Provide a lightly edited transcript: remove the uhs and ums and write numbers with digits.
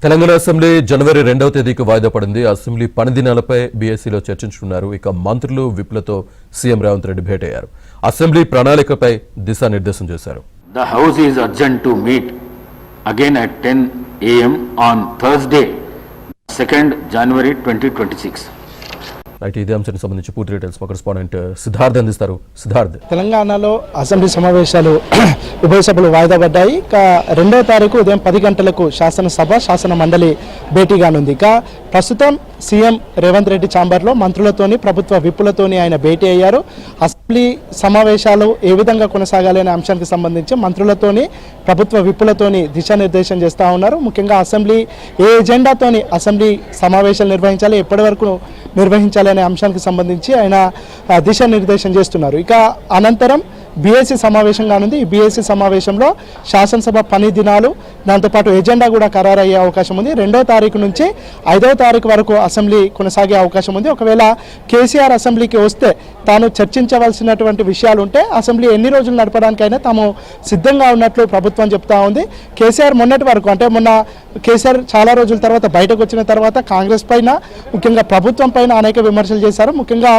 Telangana assembly జనవరి 2వ తేదీకి వాయిదా పడింది. అసెంబ్లీ పని దినాలపై బీఎస్సీలో చర్చించుకున్నారు. ఇక మంత్రులు విప్లతో సీఎం రేవంత్ రెడ్డి భేటీ అయ్యారు. అసెంబ్లీ ప్రణాళికపై దిశానిర్దేశం చేశారు. The House is urgent to meet again at 10 a.m. on Thursday, 2nd January 2026. Right, ఇదే అంశానికి సంబంధించి పూర్తి డీటెయిల్స్ మా కరెస్పాండెంట్ సిద్ధార్థ్ అందిస్తారు. సిద్ధార్థ్, తెలంగాణలో అసెంబ్లీ సమావేశాలు ఉభయ సభలు వాయిదా పడ్డాయి. ఇక 2వ తారీఖు ఉదయం 10 గంటలకు శాసనసభ శాసన మండలి భేటీగానుంది. ఇక ప్రస్తుతం సీఎం రేవంత్ రెడ్డి ఛాంబర్లో మంత్రులతోని ప్రభుత్వ విప్పులతోని ఆయన భేటీ అయ్యారు. అసెంబ్లీ సమావేశాలు ఏ విధంగా కొనసాగాలి అనే అంశానికి సంబంధించి మంత్రులతోని ప్రభుత్వ విప్పులతోని దిశానిర్దేశం చేస్తూ ఉన్నారు. ముఖ్యంగా అసెంబ్లీ ఏ ఎజెండాతోని అసెంబ్లీ సమావేశాలు నిర్వహించాలి, ఎప్పటి వరకు నిర్వహించాలి అనే అంశానికి సంబంధించి ఆయన దిశానిర్దేశం చేస్తున్నారు. ఇక అనంతరం బీఎస్సీ సమావేశం కానుంది. ఈ బీఎస్సీ సమావేశంలో శాసనసభ పని దినాలు, దాంతోపాటు ఎజెండా కూడా ఖరారయ్యే అవకాశం ఉంది. 2వ తారీఖు నుంచి 5వ తారీఖు వరకు అసెంబ్లీ కొనసాగే అవకాశం ఉంది. ఒకవేళ కేసీఆర్ అసెంబ్లీకి వస్తే తాను చర్చించవలసినటువంటి విషయాలు ఉంటే అసెంబ్లీ ఎన్ని రోజులు నడపడానికైనా తాము సిద్ధంగా ఉన్నట్లు ప్రభుత్వం చెప్తా ఉంది. కేసీఆర్ మొన్నటి వరకు, అంటే మొన్న కేసీఆర్ చాలా రోజుల తర్వాత బయటకు వచ్చిన తర్వాత కాంగ్రెస్ పైన, ముఖ్యంగా ప్రభుత్వం పైన అనేక విమర్శలు చేశారు. ముఖ్యంగా